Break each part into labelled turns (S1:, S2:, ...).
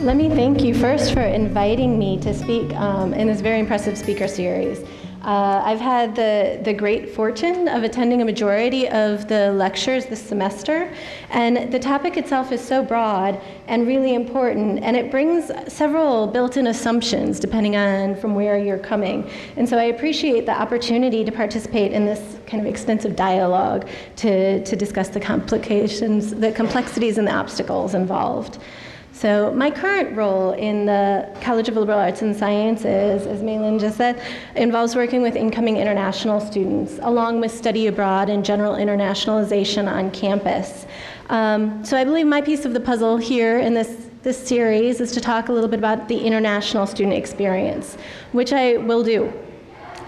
S1: Let me thank you first for inviting me to speak in this very impressive speaker series. I've had the great fortune of attending a majority of the lectures this semester, and the topic itself is so broad and really important, and it brings several built-in assumptions depending on from where you're coming. And so I appreciate the opportunity to participate in this kind of extensive dialogue to discuss the complications, the complexities and the obstacles involved. So my current role in the College of Liberal Arts and Sciences, as Malin just said, involves working with incoming international students, along with study abroad and general internationalization on campus. So I believe my piece of the puzzle here in this series is to talk a little bit about the international student experience, which I will do.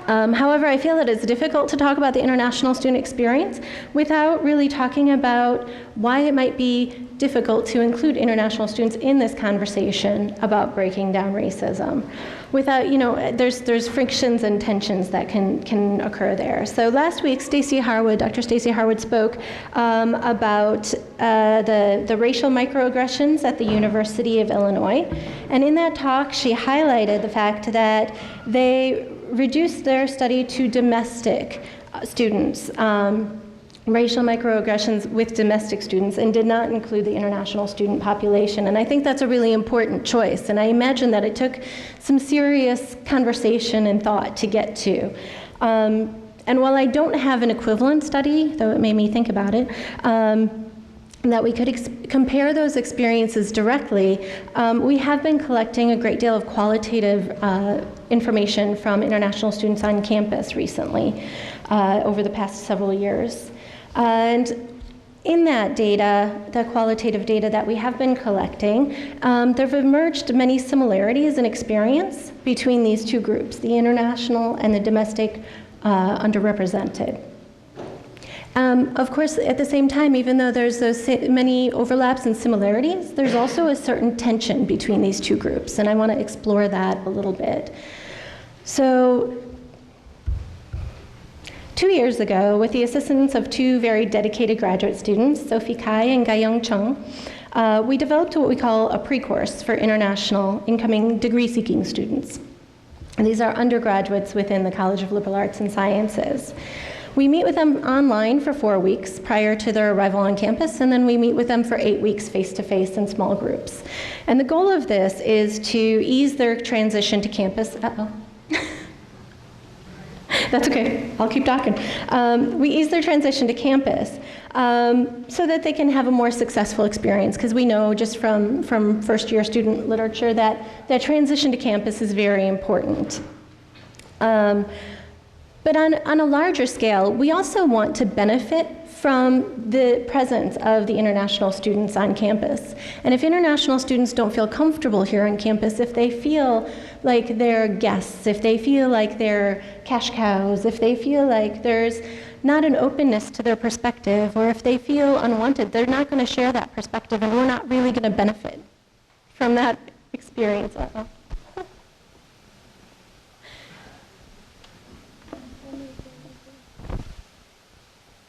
S1: However, I feel that it's difficult to talk about the international student experience without really talking about why it might be difficult to include international students in this conversation about breaking down racism. Without, there's frictions and tensions that can occur there. So last week, Dr. Stacey Harwood spoke about the racial microaggressions at the University of Illinois. And in that talk, she highlighted the fact that they reduced their study to domestic students, racial microaggressions with domestic students, and did not include the international student population. And I think that's a really important choice. And I imagine that it took some serious conversation and thought to get to. And while I don't have an equivalent study, though it made me think about it, that we could compare those experiences directly, we have been collecting a great deal of qualitative information from international students on campus recently, over the past several years. And in that data, the qualitative data that we have been collecting, there have emerged many similarities in experience between these two groups, the international and the domestic underrepresented. Of course, at the same time, even though there's those many overlaps and similarities, there's also a certain tension between these two groups, and I want to explore that a little bit. So, 2 years ago, with the assistance of two very dedicated graduate students, Sophie Kai and Ga-Young Chung, we developed what we call a PreCourse for international incoming degree-seeking students. And these are undergraduates within the College of Liberal Arts and Sciences. We meet with them online for 4 weeks prior to their arrival on campus, and then we meet with them for 8 weeks face-to-face in small groups. And the goal of this is to ease their transition to campus. That's okay, I'll keep talking. We ease their transition to campus so that they can have a more successful experience, because we know just from first-year student literature that transition to campus is very important. But on a larger scale, we also want to benefit from the presence of the international students on campus. And if international students don't feel comfortable here on campus, if they feel like they're guests, if they feel like they're cash cows, if they feel like there's not an openness to their perspective, or if they feel unwanted, they're not going to share that perspective, and we're not really going to benefit from that experience.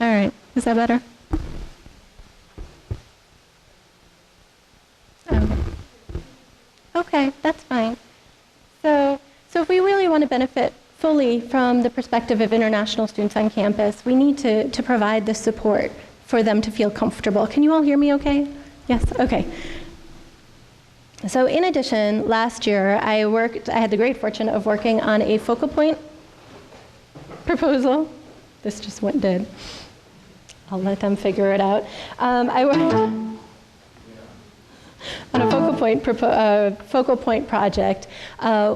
S1: All right, is that better? Okay, that's fine. So if we really want to benefit fully from the perspective of international students on campus, we need to provide the support for them to feel comfortable. Can you all hear me okay? Yes, okay. So in addition, last year I had the great fortune of working on a focal point proposal. This just went dead. I'll let them figure it out. I worked on a focal point project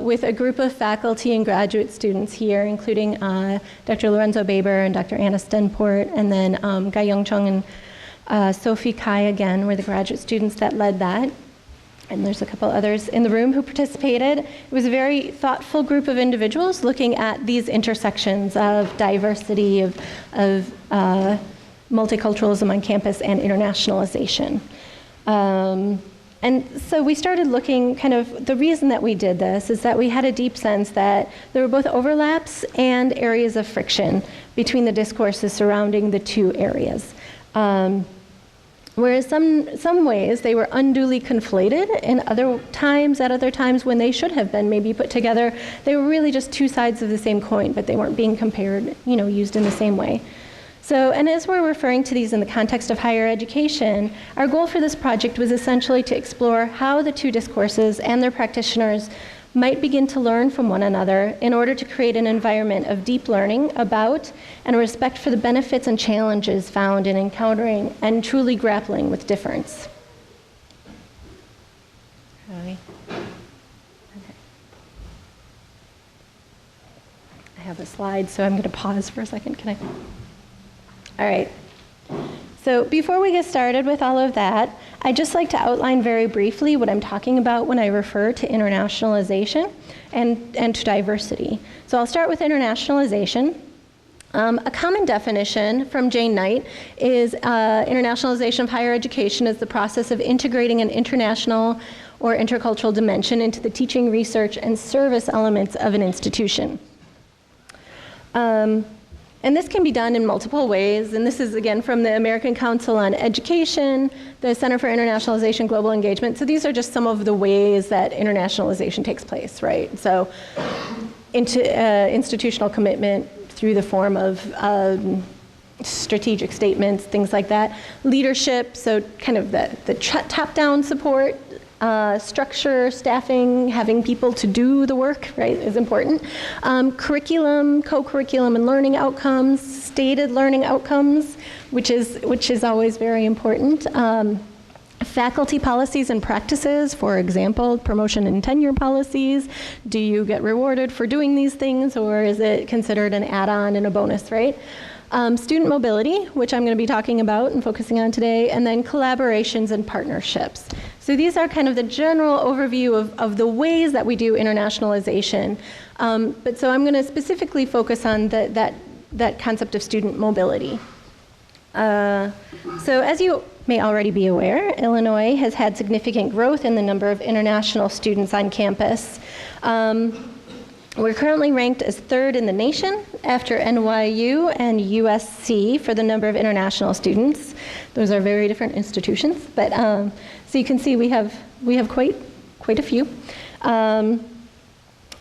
S1: with a group of faculty and graduate students here, including Dr. Lorenzo Baber and Dr. Anna Stenport, and then Ga-Young Chung and Sophie Kai again were the graduate students that led that. And there's a couple others in the room who participated. It was a very thoughtful group of individuals looking at these intersections of diversity, of multiculturalism on campus, and internationalization. And so we started looking, the reason that we did this is that we had a deep sense that there were both overlaps and areas of friction between the discourses surrounding the two areas. Whereas some ways they were unduly conflated, and at other times when they should have been maybe put together, they were really just two sides of the same coin, but they weren't being compared, used in the same way. So, and as we're referring to these in the context of higher education, our goal for this project was essentially to explore how the two discourses and their practitioners might begin to learn from one another in order to create an environment of deep learning about and a respect for the benefits and challenges found in encountering and truly grappling with difference. Okay. I have a slide, so I'm going to pause for a second. Can I? All right. So before we get started with all of that, I'd just like to outline very briefly what I'm talking about when I refer to internationalization and to diversity. So I'll start with internationalization. A common definition from Jane Knight is internationalization of higher education is the process of integrating an international or intercultural dimension into the teaching, research, and service elements of an institution. And this can be done in multiple ways, and this is again from the American Council on Education, the Center for Internationalization Global Engagement. So these are just some of the ways that internationalization takes place, right? So institutional commitment through the form of strategic statements, things like that. Leadership, so kind of the top-down support. Structure, staffing, having people to do the work, right, is important. Curriculum, co-curriculum and learning outcomes, stated learning outcomes, which is always very important. Faculty policies and practices, for example, promotion and tenure policies. Do you get rewarded for doing these things, or is it considered an add-on and a bonus, right? Student mobility, which I'm going to be talking about and focusing on today, and then collaborations and partnerships. So these are kind of the general overview of the ways that we do internationalization. But so I'm going to specifically focus on that concept of student mobility. So as you may already be aware, Illinois has had significant growth in the number of international students on campus. We're currently ranked as third in the nation after NYU and USC for the number of international students. Those are very different institutions, but so you can see we have quite a few,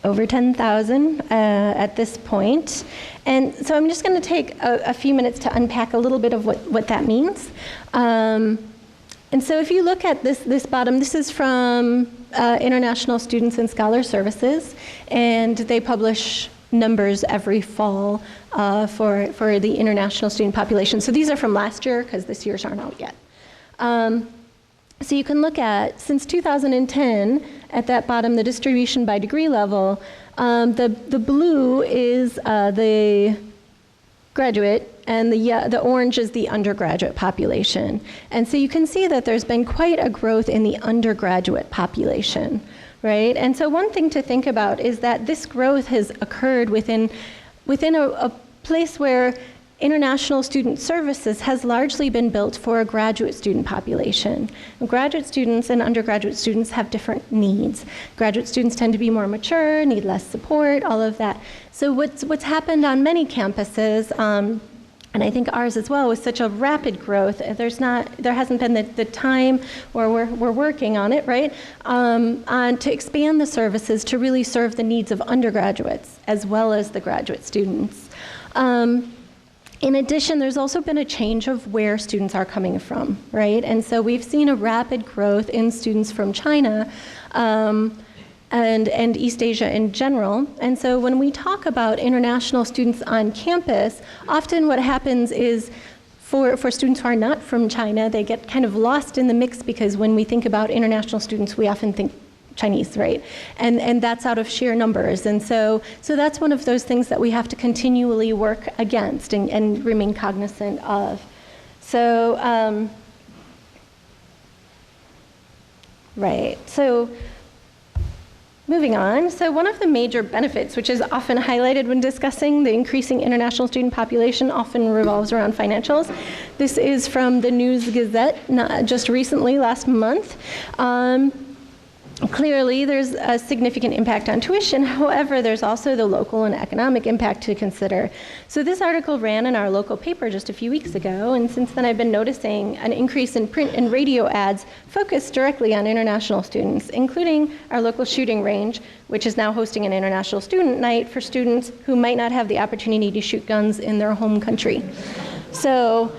S1: over 10,000 at this point. And so I'm just going to take a few minutes to unpack a little bit of what that means. And so if you look at this bottom, this is from International Students and Scholar Services, and they publish numbers every fall for the international student population. So these are from last year, because this year's aren't out yet. So you can look at, since 2010, at that bottom, the distribution by degree level, the blue is the graduate, and the orange is the undergraduate population. And so you can see that there's been quite a growth in the undergraduate population, right? And so one thing to think about is that this growth has occurred within a place where international student services has largely been built for a graduate student population. Graduate students and undergraduate students have different needs. Graduate students tend to be more mature, need less support, all of that. So what's happened on many campuses, and I think ours as well, with such a rapid growth, there hasn't been the time, or we're working on it, right, to expand the services to really serve the needs of undergraduates as well as the graduate students. In addition, there's also been a change of where students are coming from, right? And so we've seen a rapid growth in students from China and East Asia in general. And so when we talk about international students on campus, often what happens is for students who are not from China, they get kind of lost in the mix, because when we think about international students, we often think Chinese, right? And that's out of sheer numbers. And so that's one of those things that we have to continually work against and remain cognizant of. So, right, so moving on. So one of the major benefits, which is often highlighted when discussing the increasing international student population, often revolves around financials. This is from the News Gazette, just recently, last month. Clearly, there's a significant impact on tuition. However, there's also the local and economic impact to consider. So this article ran in our local paper just a few weeks ago, and since then I've been noticing an increase in print and radio ads focused directly on international students, including our local shooting range, which is now hosting an international student night for students who might not have the opportunity to shoot guns in their home country. So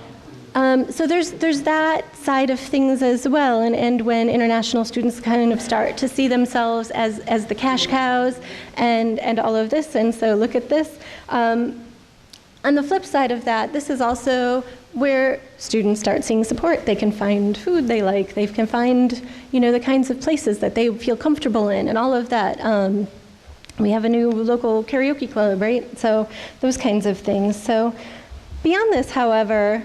S1: there's that side of things as well, and when international students kind of start to see themselves as the cash cows and all of this, and so look at this. On the flip side of that, this is also where students start seeing support. They can find food they like, they can find, you know, the kinds of places that they feel comfortable in, and all of that. We have a new local karaoke club, right? So those kinds of things. So beyond this, however,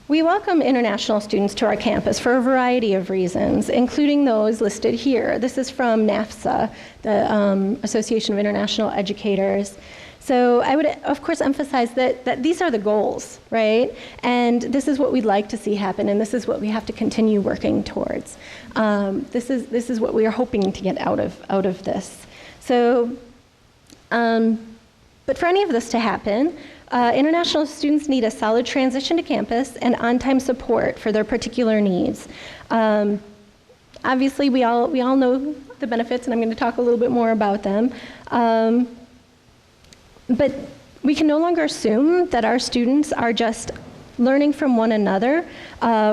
S1: we welcome international students to our campus for a variety of reasons, including those listed here. This is from NAFSA, the Association of International Educators. So I would, of course, emphasize that these are the goals, right? And this is what we'd like to see happen, and this is what we have to continue working towards. This is what we are hoping to get out of this. So, but for any of this to happen, international students need a solid transition to campus and on-time support for their particular needs. Obviously, we all know the benefits, and I'm going to talk a little bit more about them. But we can no longer assume that our students are just learning from one another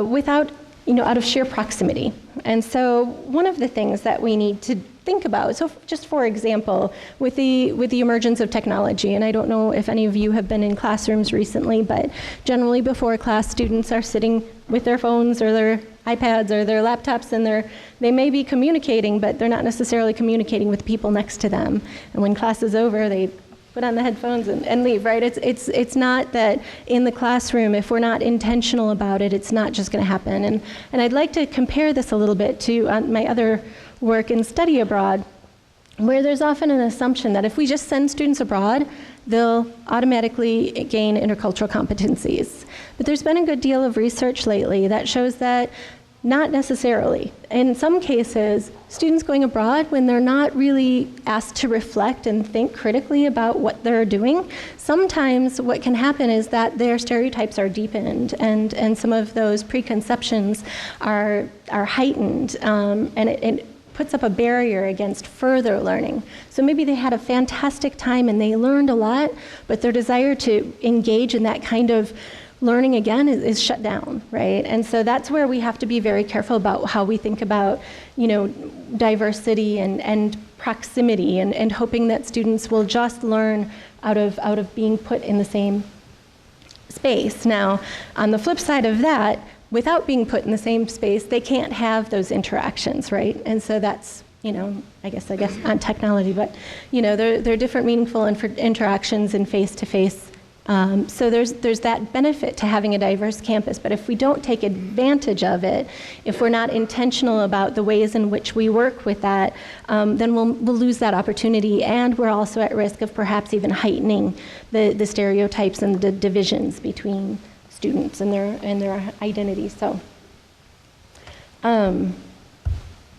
S1: without, out of sheer proximity. And so one of the things that we need to think about, so just for example, with the emergence of technology, and I don't know if any of you have been in classrooms recently, but generally before class, students are sitting with their phones or their iPads or their laptops, and they may be communicating, but they're not necessarily communicating with people next to them. And when class is over, they put on the headphones and leave, right? It's not that in the classroom, if we're not intentional about it, it's not just going to happen. And I'd like to compare this a little bit to my other work in study abroad, where there's often an assumption that if we just send students abroad, they'll automatically gain intercultural competencies. But there's been a good deal of research lately that shows that not necessarily. In some cases, students going abroad, when they're not really asked to reflect and think critically about what they're doing, sometimes what can happen is that their stereotypes are deepened, and some of those preconceptions are heightened, and it puts up a barrier against further learning. So maybe they had a fantastic time and they learned a lot, but their desire to engage in that kind of learning again is shut down, right? And so that's where we have to be very careful about how we think about, diversity and proximity, and hoping that students will just learn out of being put in the same space. Now, on the flip side of that, without being put in the same space, they can't have those interactions, right? And so that's, I guess on technology, but, there are different meaningful interactions in face-to-face. So there's that benefit to having a diverse campus, but if we don't take advantage of it, if we're not intentional about the ways in which we work with that, then we'll lose that opportunity, and we're also at risk of perhaps even heightening the stereotypes and the divisions between students and their identities. So,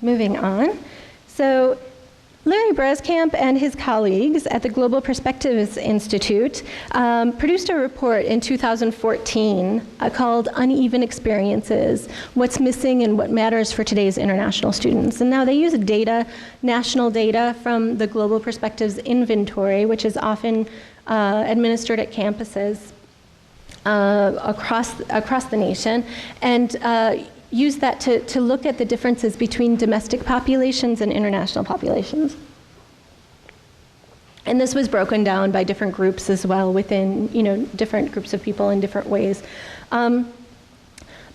S1: moving on. So, Larry Braskamp and his colleagues at the Global Perspectives Institute produced a report in 2014 called Uneven Experiences, What's Missing and What Matters for Today's International Students. And now they use national data from the Global Perspectives Inventory, which is often administered at campuses across the nation, and use that to look at the differences between domestic populations and international populations. And this was broken down by different groups as well within, different groups of people in different ways. But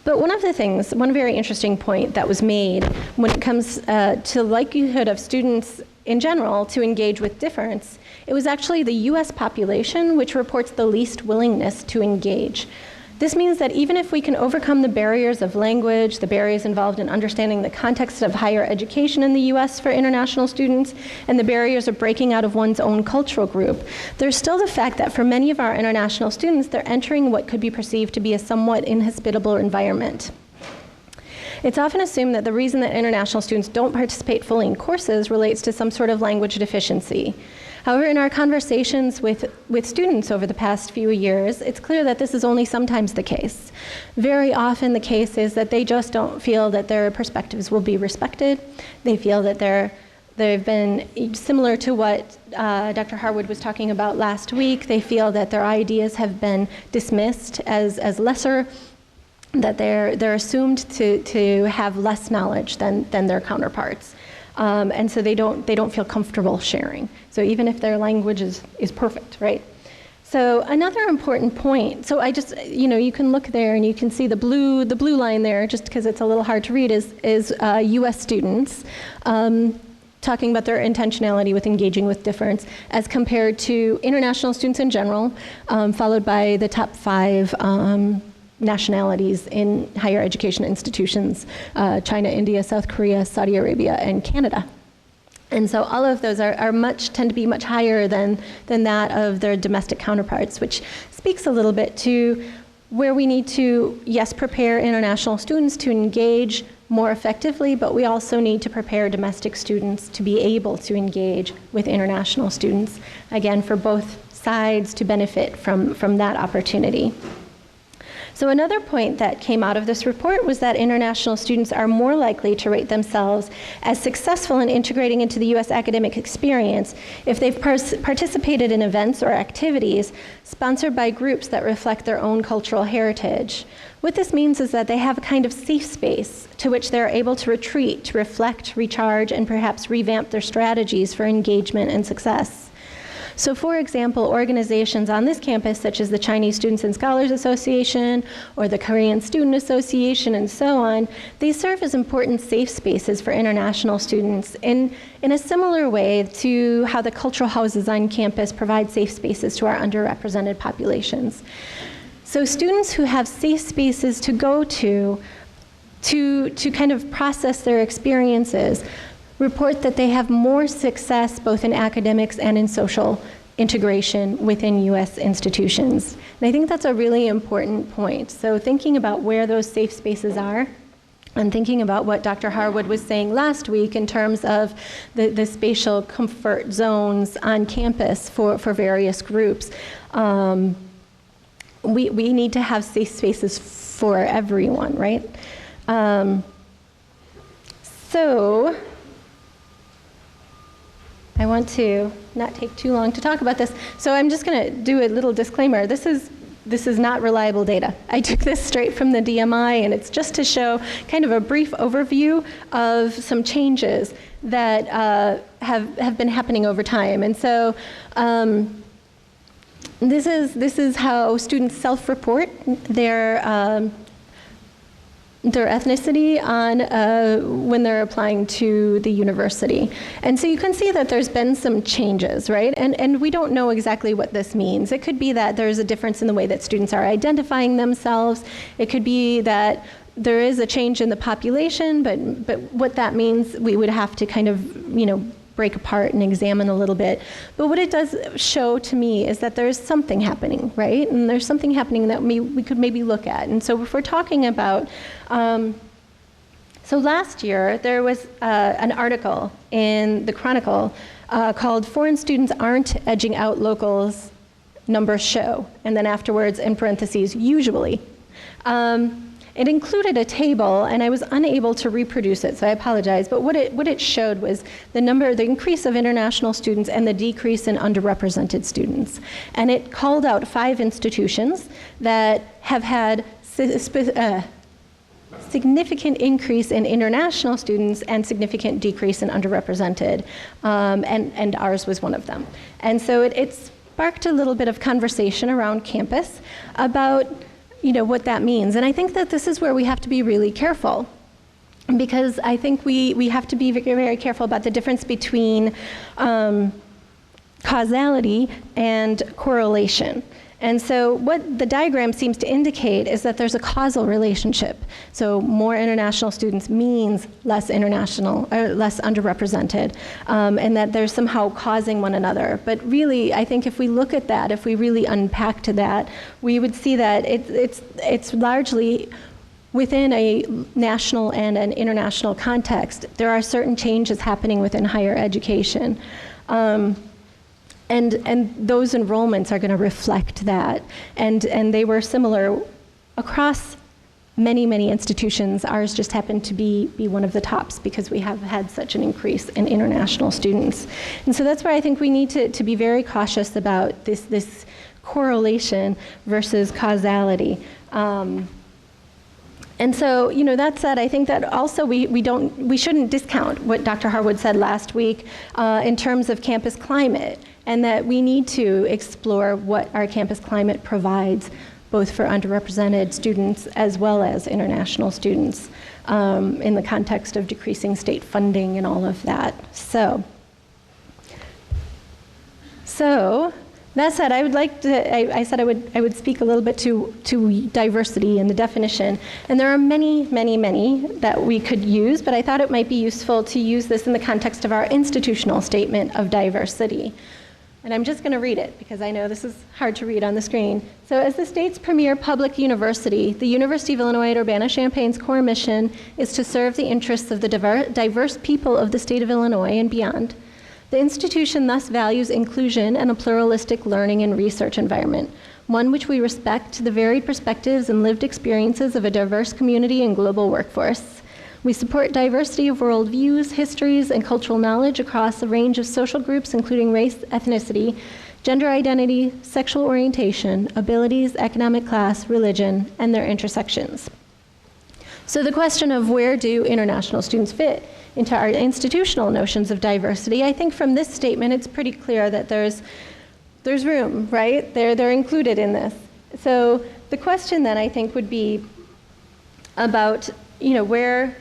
S1: one very interesting point that was made when it comes to likelihood of students in general to engage with difference, it was actually the US population which reports the least willingness to engage. This means that even if we can overcome the barriers of language, the barriers involved in understanding the context of higher education in the US for international students, and the barriers of breaking out of one's own cultural group, there's still the fact that for many of our international students, they're entering what could be perceived to be a somewhat inhospitable environment. It's often assumed that the reason that international students don't participate fully in courses relates to some sort of language deficiency. However, in our conversations with students over the past few years, it's clear that this is only sometimes the case. Very often the case is that they just don't feel that their perspectives will be respected. They feel that they've been, similar to what Dr. Harwood was talking about last week, they feel that their ideas have been dismissed as lesser, that they're assumed to have less knowledge than their counterparts. And so they don't feel comfortable sharing. So even if their language is perfect, right? So another important point, so I just, you can look there and you can see the blue line there, just because it's a little hard to read, is US students talking about their intentionality with engaging with difference as compared to international students in general, followed by the top 5 nationalities in higher education institutions, China, India, South Korea, Saudi Arabia, and Canada. And so all of those tend to be much higher than that of their domestic counterparts, which speaks a little bit to where we need to, yes, prepare international students to engage more effectively, but we also need to prepare domestic students to be able to engage with international students, again, for both sides to benefit from that opportunity. So another point that came out of this report was that international students are more likely to rate themselves as successful in integrating into the U.S. academic experience if they've participated in events or activities sponsored by groups that reflect their own cultural heritage. What this means is that they have a kind of safe space to which they're able to retreat, to reflect, recharge, and perhaps revamp their strategies for engagement and success. So for example, organizations on this campus, such as the Chinese Students and Scholars Association or the Korean Student Association and so on, they serve as important safe spaces for international students in a similar way to how the cultural houses on campus provide safe spaces to our underrepresented populations. So students who have safe spaces to go to kind of process their experiences report that they have more success both in academics and in social integration within U.S. institutions. And I think that's a really important point. So thinking about where those safe spaces are, and thinking about what Dr. Harwood was saying last week in terms of the spatial comfort zones on campus for various groups, we need to have safe spaces for everyone, right? So I want to not take too long to talk about this. So I'm just going to do a little disclaimer. This is not reliable data. I took this straight from the DMI, and it's just to show kind of a brief overview of some changes that have been happening over time. And so this is how students self-report their ethnicity on when they're applying to the university. And so you can see that there's been some changes, right? And we don't know exactly what this means. It could be that there's a difference in the way that students are identifying themselves. It could be that there is a change in the population, but what that means, we would have to kind of, break apart and examine a little bit. But what it does show to me is that there's something happening, right? And there's something happening that we could maybe look at. And so if we're talking about, so last year there was an article in the Chronicle called "Foreign Students Aren't Edging Out Locals, Numbers Show," and then afterwards, in parentheses, "usually." It included a table, and I was unable to reproduce it, so I apologize. But what it showed was the increase of international students and the decrease in underrepresented students. And it called out 5 institutions that have had significant increase in international students and significant decrease in underrepresented, and ours was one of them. And so it sparked a little bit of conversation around campus about what that means. And I think that this is where we have to be really careful, because I think we have to be very, very careful about the difference between causality and correlation. And so what the diagram seems to indicate is that there's a causal relationship. So more international students means less international, or less underrepresented, and that they're somehow causing one another. But really, I think if we look at that, if we really unpack to that, we would see that it's largely within a national and an international context, there are certain changes happening within higher education. And those enrollments are going to reflect that. And they were similar across many, many institutions. Ours just happened to be one of the tops because we have had such an increase in international students. And so that's where I think we need to be very cautious about this correlation versus causality. And so, that said, I think that also we shouldn't discount what Dr. Harwood said last week in terms of campus climate, and that we need to explore what our campus climate provides, both for underrepresented students as well as international students, in the context of decreasing state funding and all of that. So that said, I would like to, I said I would speak a little bit to diversity and the definition. And there are many, many, many that we could use, but I thought it might be useful to use this in the context of our institutional statement of diversity. And I'm just going to read it because I know this is hard to read on the screen. So, as the state's premier public university, the University of Illinois at Urbana-Champaign's core mission is to serve the interests of the diverse people of the state of Illinois and beyond. The institution thus values inclusion and a pluralistic learning and research environment, one which we respect the varied perspectives and lived experiences of a diverse community and global workforce. We support diversity of worldviews, histories, and cultural knowledge across a range of social groups, including race, ethnicity, gender identity, sexual orientation, abilities, economic class, religion, and their intersections. So the question of where do international students fit into our institutional notions of diversity, I think from this statement it's pretty clear that there's room, right? They're included in this. So the question then I think would be about, where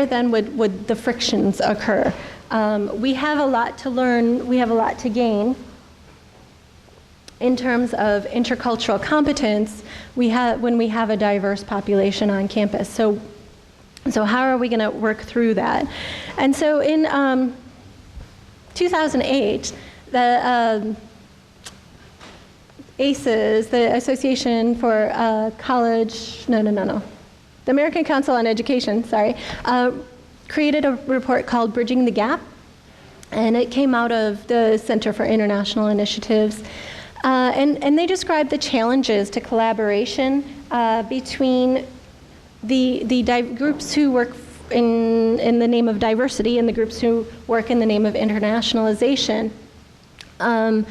S1: then would the frictions occur? We have a lot to learn, we have a lot to gain. In terms of intercultural competence, when we have a diverse population on campus. So how are we going to work through that? And so in 2008, the ACES, the Association for the American Council on Education, created a report called Bridging the Gap, and it came out of the Center for International Initiatives. And they described the challenges to collaboration between the groups who work in the name of diversity and the groups who work in the name of internationalization, and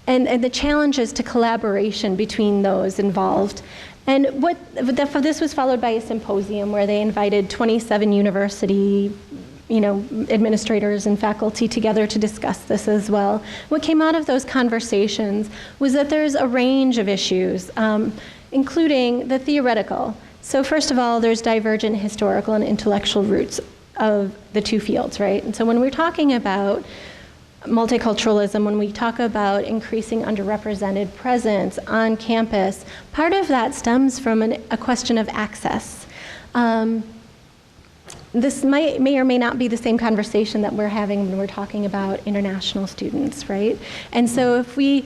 S1: the challenges to collaboration between those involved. And this was followed by a symposium where they invited 27 university administrators and faculty together to discuss this as well. What came out of those conversations was that there's a range of issues, including the theoretical. So first of all, there's divergent historical and intellectual roots of the two fields, right? And so when we're talking about multiculturalism, when we talk about increasing underrepresented presence on campus, part of that stems from a question of access. This may or may not be the same conversation that we're having when we're talking about international students, right? And so if we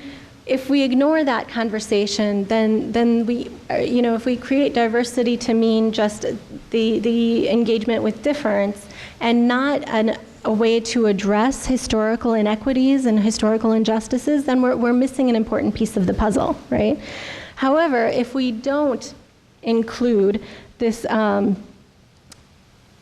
S1: ignore that conversation, then we, if we create diversity to mean just the engagement with difference and not a way to address historical inequities and historical injustices, then we're missing an important piece of the puzzle, right? However, if we don't include this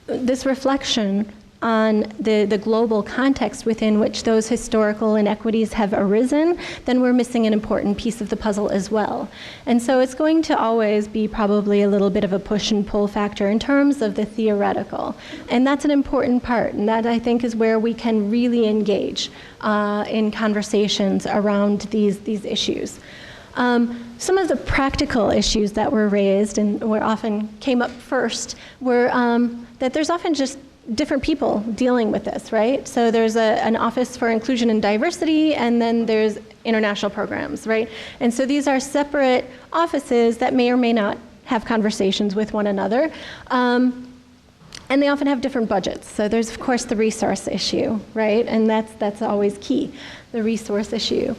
S1: this reflection on the global context within which those historical inequities have arisen, then we're missing an important piece of the puzzle as well. And so it's going to always be probably a little bit of a push and pull factor in terms of the theoretical. And that's an important part, and that I think is where we can really engage in conversations around these issues. Some of the practical issues that were raised and were often came up first were that there's often just different people dealing with this, right? So there's an Office for Inclusion and Diversity, and then there's international programs, right? And so these are separate offices that may or may not have conversations with one another. And they often have different budgets. So there's, of course, the resource issue, right? And that's always key, the resource issue.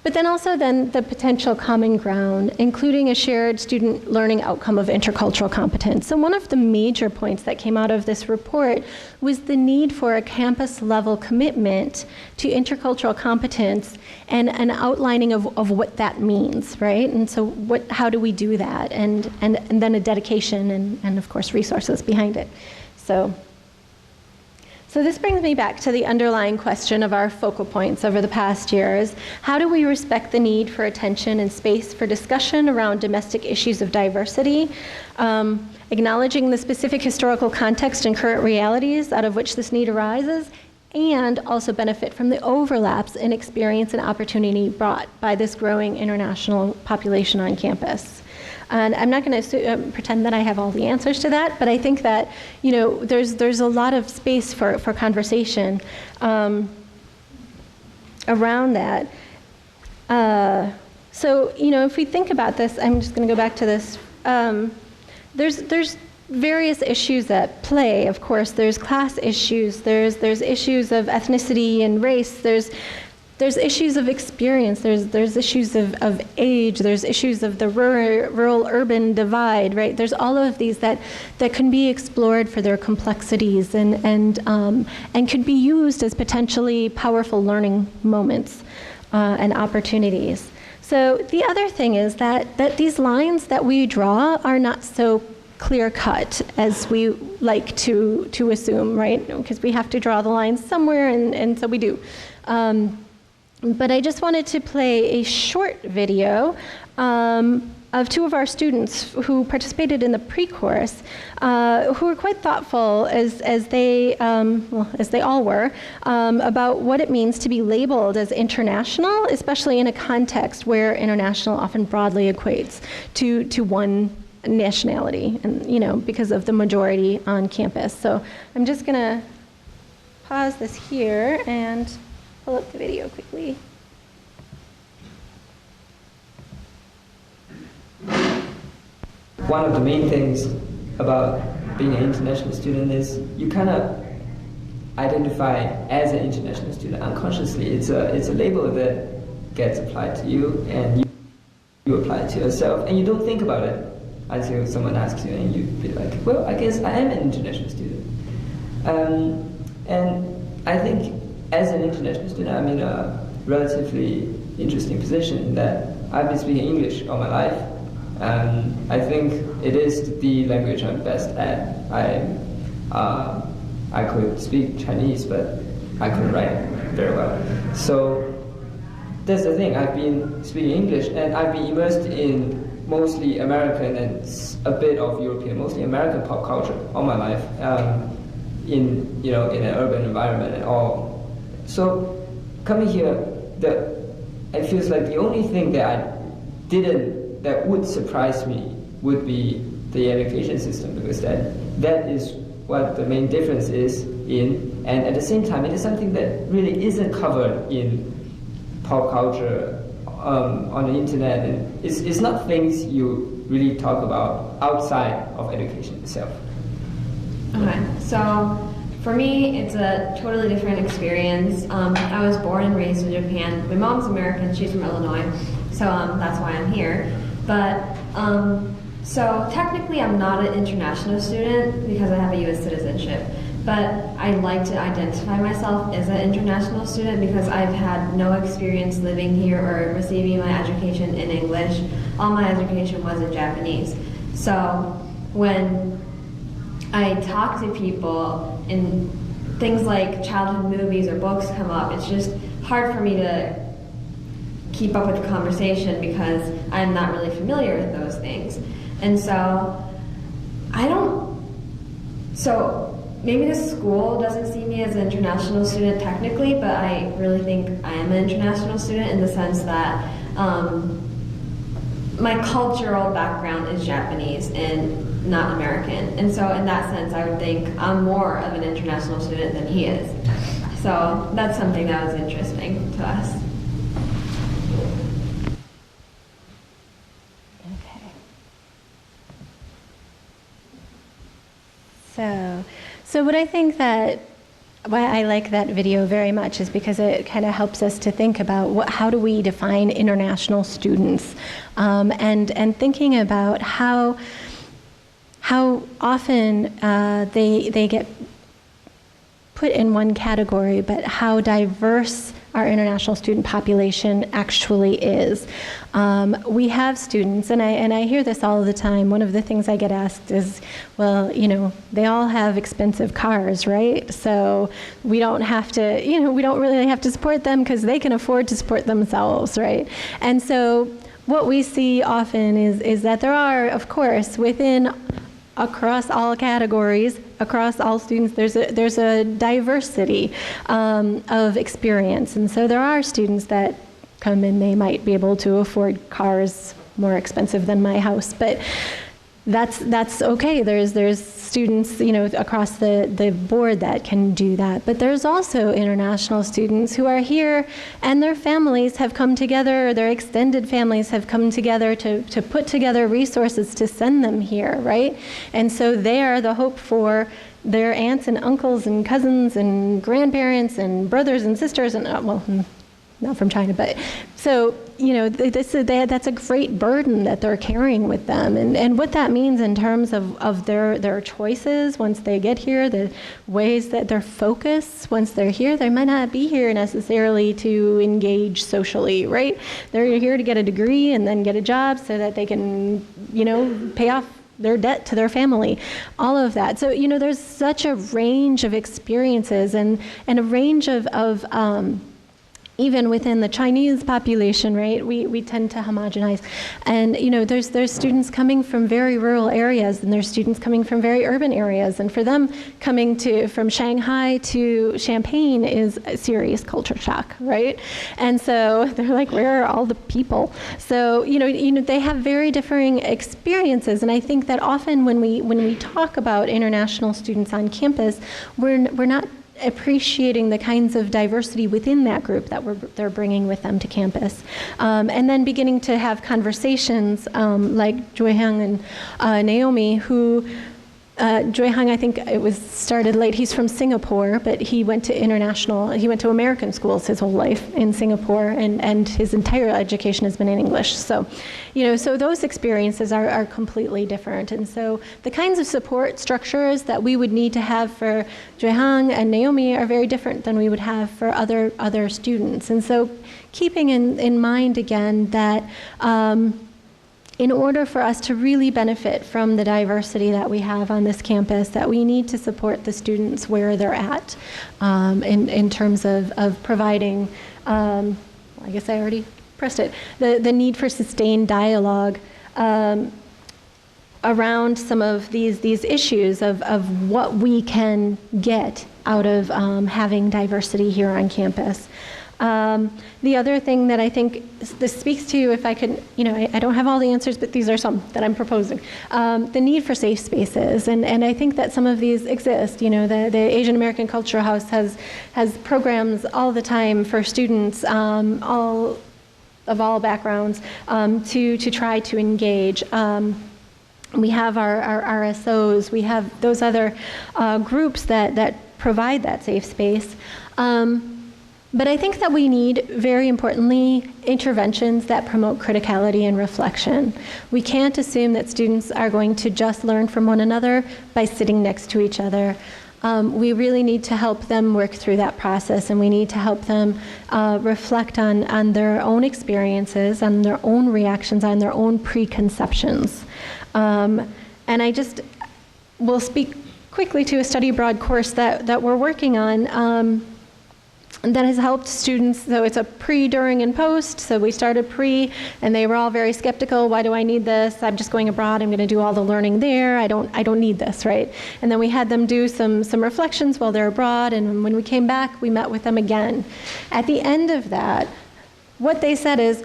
S1: But then also then the potential common ground, including a shared student learning outcome of intercultural competence. So one of the major points that came out of this report was the need for a campus level commitment to intercultural competence and an outlining of what that means, right? And so how do we do that? And then a dedication and of course resources behind it. So this brings me back to the underlying question of our focal points over the past years. How do we respect the need for attention and space for discussion around domestic issues of diversity, acknowledging the specific historical context and current realities out of which this need arises, and also benefit from the overlaps in experience and opportunity brought by this growing international population on campus? And I'm not going to pretend that I have all the answers to that, but I think that, you know, there's a lot of space for conversation around that. So, you know, if we think about this, I'm just going to go back to this. There's various issues at play. Of course, there's class issues. There's issues of ethnicity and race. There's issues of experience, there's issues of age, there's issues of the rural-urban divide, right? There's all of these that can be explored for their complexities and could be used as potentially powerful learning moments and opportunities. So the other thing is that these lines that we draw are not so clear-cut as we like to assume, right? Because we have to draw the lines somewhere, and so we do. But I just wanted to play a short video of two of our students who participated in the PreCourse, who were quite thoughtful as they all were, about what it means to be labeled as international, especially in a context where international often broadly equates to one nationality, and you know, because of the majority on campus. So I'm just gonna pause this here and pull up the video quickly.
S2: One of the main things about being an international student is you kind of identify as an international student unconsciously. It's a label that gets applied to you, and you apply it to yourself, and you don't think about it until someone asks you, and you be like, well, I guess I am an international student. And I think as an international student, I'm in a relatively interesting position that I've been speaking English all my life. I think it is the language I'm best at. I could speak Chinese, but I couldn't write very well. So that's the thing. I've been speaking English, and I've been immersed in mostly American and a bit of European, mostly American pop culture all my life, in an urban environment and all. So coming here, it feels like the only thing that would surprise me would be the education system, because that is what the main difference is in, and at the same time, it is something that really isn't covered in pop culture, on the internet, and it's not things you really talk about outside of education itself.
S3: Okay, so for me, it's a totally different experience. I was born and raised in Japan. My mom's American, she's from Illinois, so that's why I'm here. But, so technically I'm not an international student because I have a US citizenship, but I like to identify myself as an international student because I've had no experience living here or receiving my education in English. All my education was in Japanese. So when I talk to people and things like childhood movies or books come up, it's just hard for me to keep up with the conversation because I'm not really familiar with those things. And so maybe the school doesn't see me as an international student technically, but I really think I am an international student in the sense that my cultural background is Japanese and not American. And so in that sense, I would think I'm more of an international student than he is. So that's something that was interesting to us.
S1: So what I think that why I like that video very much is because it kind of helps us to think about how do we define international students, and thinking about how often they get put in one category, but how diverse our international student population actually is. We have students, and I hear this all the time. One of the things I get asked is, well, they all have expensive cars, right? So we don't have to, we don't really have to support them because they can afford to support themselves, right? And so what we see often is that there are, of course, across all categories, across all students, there's a diversity of experience. And so there are students that come in, they might be able to afford cars more expensive than my house, but that's okay. There's students, across the board that can do that. But there's also international students who are here and their families have come together, their extended families have come together to put together resources to send them here, right? And so they are the hope for their aunts and uncles and cousins and grandparents and brothers and sisters and, not from China, but so, that's a great burden that they're carrying with them. And what that means in terms of their choices once they get here, the ways that their focus once they're here, they might not be here necessarily to engage socially, right? They're here to get a degree and then get a job so that they can, pay off their debt to their family, all of that. So, there's such a range of experiences and a range of even within the Chinese population, right, we tend to homogenize. And, there's students coming from very rural areas, and there's students coming from very urban areas. And for them, coming from Shanghai to Champaign is a serious culture shock, right? And so they're like, where are all the people? So, they have very differing experiences. And I think that often when we talk about international students on campus, we're not appreciating the kinds of diversity within that group that they're bringing with them to campus. And then beginning to have conversations like Joyhang and Naomi, who Joyhang, I think it was started late. He's from Singapore, but he went to American schools his whole life in Singapore, and his entire education has been in English. So, so those experiences are completely different. And so the kinds of support structures that we would need to have for Joyhang and Naomi are very different than we would have for other students. And so keeping in mind again that in order for us to really benefit from the diversity that we have on this campus, that we need to support the students where they're at in terms of providing, I guess I already pressed it, the need for sustained dialogue around some of these issues of what we can get out of having diversity here on campus. The other thing that I think this speaks to, if I could, I don't have all the answers, but these are some that I'm proposing. The need for safe spaces, and I think that some of these exist. The Asian American Cultural House has programs all the time for students, all backgrounds, to try to engage. We have our RSOs, we have those other groups that provide that safe space. But I think that we need, very importantly, interventions that promote criticality and reflection. We can't assume that students are going to just learn from one another by sitting next to each other. We really need to help them work through that process, and we need to help them reflect on their own experiences, on their own reactions, on their own preconceptions. And I just will speak quickly to a study abroad course that we're working on, that has helped students. So it's a pre, during, and post. So we started pre, and they were all very skeptical. Why do I need this? I'm just going abroad. I'm going to do all the learning there. I don't need this, right? And then we had them do some reflections while they're abroad. And when we came back, we met with them again. At the end of that, what they said is,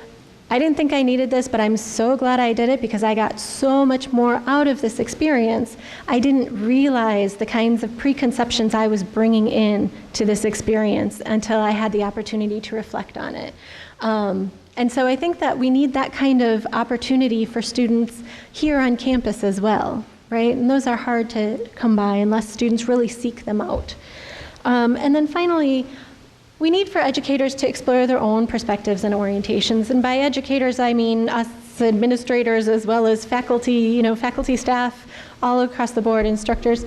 S1: I didn't think I needed this, but I'm so glad I did it because I got so much more out of this experience. I didn't realize the kinds of preconceptions I was bringing in to this experience until I had the opportunity to reflect on it. And so I think that we need that kind of opportunity for students here on campus as well, right? And those are hard to come by unless students really seek them out. And then finally, we need for educators to explore their own perspectives and orientations. And by educators, I mean us administrators as well as faculty, faculty staff, all across the board, instructors.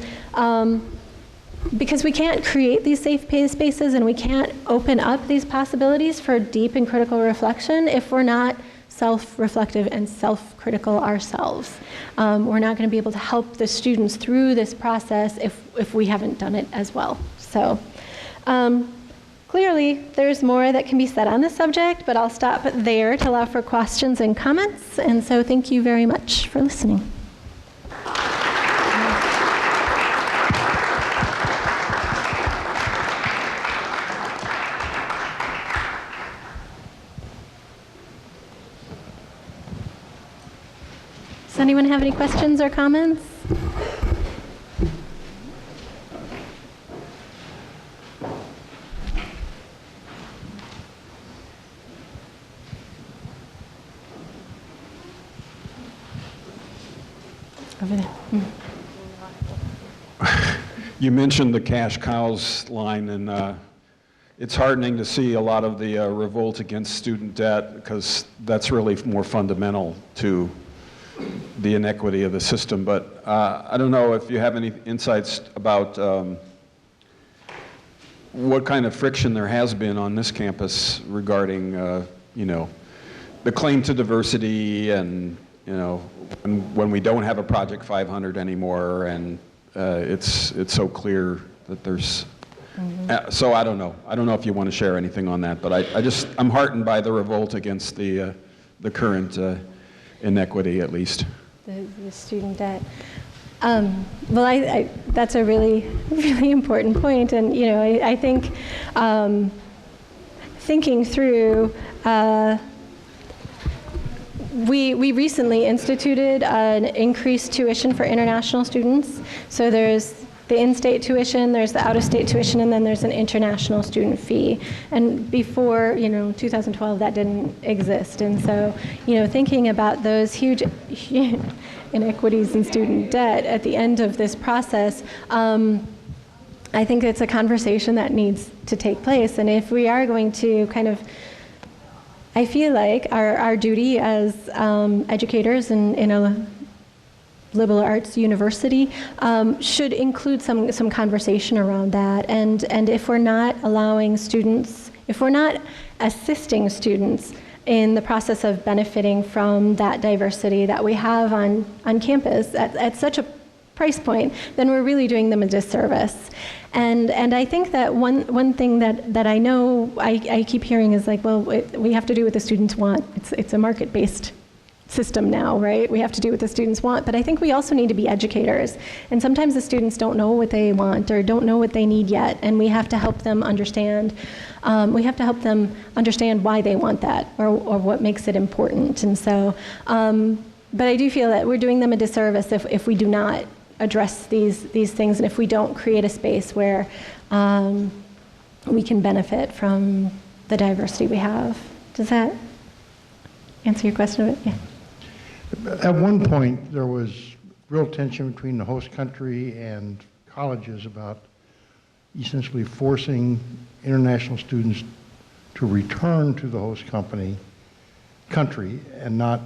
S1: Because we can't create these safe spaces and we can't open up these possibilities for deep and critical reflection if we're not self-reflective and self-critical ourselves. We're not going to be able to help the students through this process if we haven't done it as well. So clearly there's more that can be said on this subject, but I'll stop there to allow for questions and comments. And so thank you very much for listening. Does anyone have any questions or comments? Over there.
S4: You mentioned the cash cows line, and it's heartening to see a lot of the revolt against student debt, because that's really more fundamental to the inequity of the system. But I don't know if you have any insights about what kind of friction there has been on this campus regarding, the claim to diversity, and when we don't have a Project 500 anymore, and it's so clear that there's. So I don't know. I don't know if you want to share anything on that, but I'm heartened by the revolt against the current inequity, at least.
S1: The student debt. Well, that's a really, really important point, and I think thinking through. We recently instituted an increased tuition for international students. So there's the in-state tuition, there's the out-of-state tuition, and then there's an international student fee. And before, 2012, that didn't exist. And so, thinking about those huge inequities in student debt at the end of this process, I think it's a conversation that needs to take place. And if we are going to I feel like our duty as educators in a liberal arts university should include some conversation around that. And if we're not allowing students, if we're not assisting students in the process of benefiting from that diversity that we have on campus at such a price point, then we're really doing them a disservice. And I think that one thing that I know I keep hearing is we have to do what the students want. It's a market-based system now, right? We have to do what the students want, but I think we also need to be educators. And sometimes the students don't know what they want or don't know what they need yet, and we have to help them understand. We have to help them understand why they want that or what makes it important. And so, but I do feel that we're doing them a disservice if we do not address these things, and if we don't create a space where we can benefit from the diversity we have. Does that answer your question a bit? Yeah.
S5: At one point, there was real tension between the host country and colleges about essentially forcing international students to return to the host country and not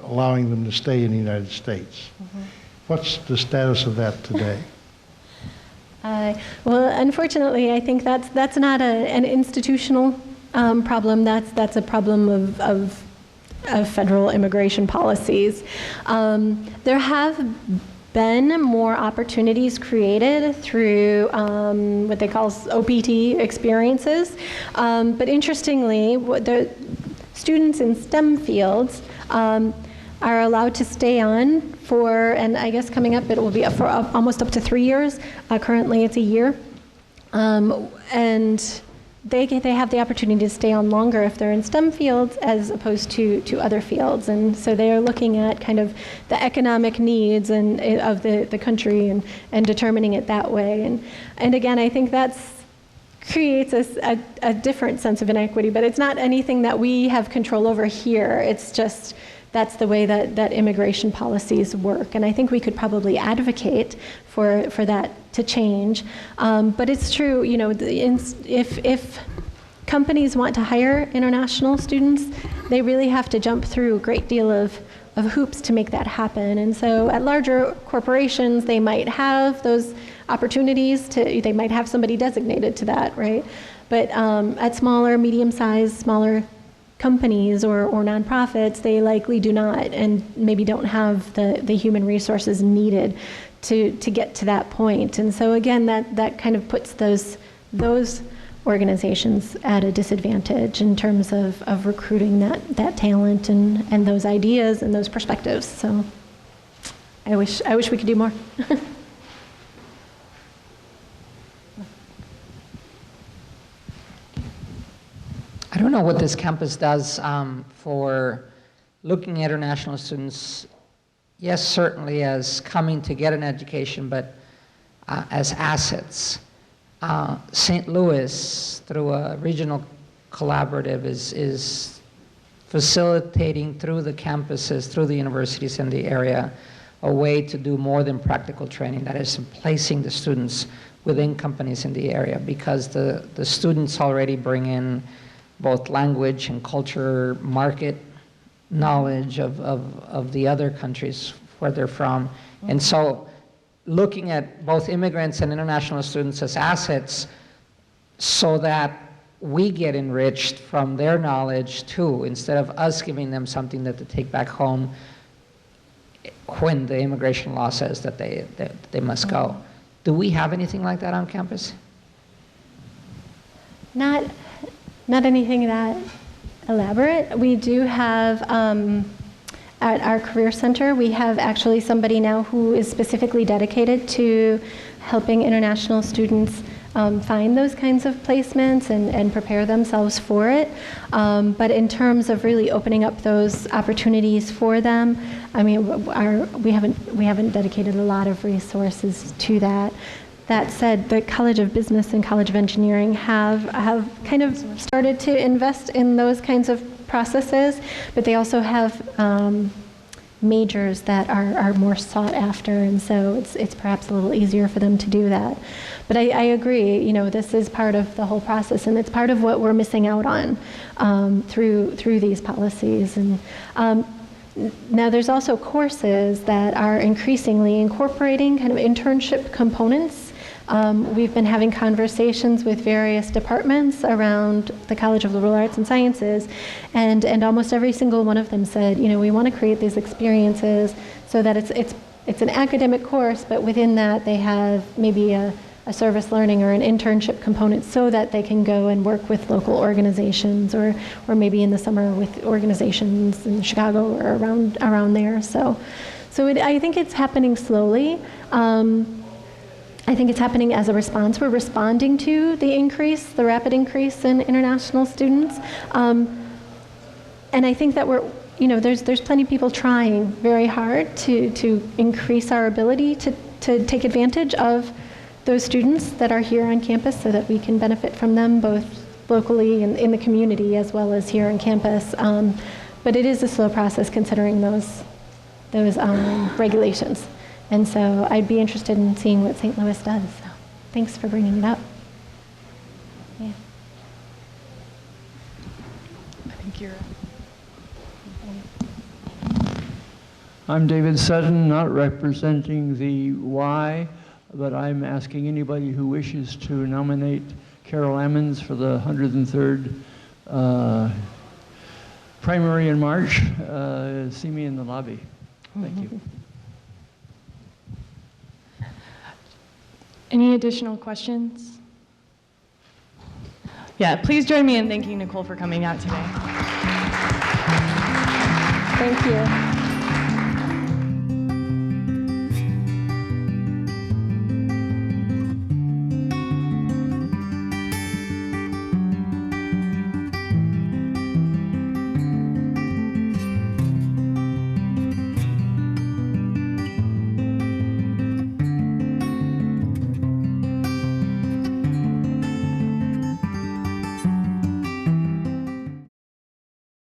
S5: allowing them to stay in the United States. Mm-hmm. What's the status of that today?
S1: Well, unfortunately, I think that's not an institutional problem. That's a problem of federal immigration policies. There have been more opportunities created through what they call OPT experiences. But interestingly, the students in STEM fields are allowed to stay on for, and I guess coming up it will be for almost up to 3 years. Currently it's a year. And they have the opportunity to stay on longer if they're in STEM fields as opposed to other fields. And so they are looking at kind of the economic needs of the country and determining it that way. And again, I think that's creates a different sense of inequity, but it's not anything that we have control over here. It's just that's the way that immigration policies work. And I think we could probably advocate for that to change. But it's true, you know, if companies want to hire international students, they really have to jump through a great deal of hoops to make that happen. And so at larger corporations, they might have those opportunities they might have somebody designated to that, right? But at smaller, medium-sized, smaller companies or nonprofits, they likely do not, and maybe don't have the human resources needed to get to that point. And so again, that kind of puts those organizations at a disadvantage in terms of recruiting that talent and those ideas and those perspectives. So I wish we could do more.
S6: I don't know what this campus does for looking at international students, yes, certainly as coming to get an education, but as assets. St. Louis, through a regional collaborative, is facilitating through the campuses, through the universities in the area, a way to do more than practical training, that is placing the students within companies in the area, because the students already bring in both language and culture, market knowledge of the other countries where they're from. And so looking at both immigrants and international students as assets so that we get enriched from their knowledge too, instead of us giving them something that they take back home when the immigration law says that they must go. Do we have anything like that on campus?
S1: Not anything that elaborate. We do have, at our Career Center, we have actually somebody now who is specifically dedicated to helping international students find those kinds of placements and prepare themselves for it. But in terms of really opening up those opportunities for them, I mean, we haven't dedicated a lot of resources to that. That said, the College of Business and College of Engineering have kind of started to invest in those kinds of processes, but they also have majors that are more sought after, and so it's perhaps a little easier for them to do that. But I agree, you know, this is part of the whole process, and it's part of what we're missing out on through these policies. And now there's also courses that are increasingly incorporating kind of internship components. We've been having conversations with various departments around the College of Liberal Arts and Sciences, and almost every single one of them said, you know, we want to create these experiences so that it's an academic course, but within that they have maybe a service learning or an internship component so that they can go and work with local organizations or maybe in the summer with organizations in Chicago or around there. So I think it's happening slowly. I think it's happening as a response. We're responding to the rapid increase in international students. And I think that there's plenty of people trying very hard to increase our ability to take advantage of those students that are here on campus so that we can benefit from them both locally and in the community as well as here on campus. But it is a slow process considering those regulations. And so I'd be interested in seeing what St. Louis does. So thanks for bringing it up. Yeah.
S7: I think you're
S8: I'm David Sutton, not representing the Y, but I'm asking anybody who wishes to nominate Carol Ammons for the 103rd primary in March. See me in the lobby. Thank you.
S7: Any additional questions? Yeah, please join me in thanking Nicole for coming out today.
S1: Thank you.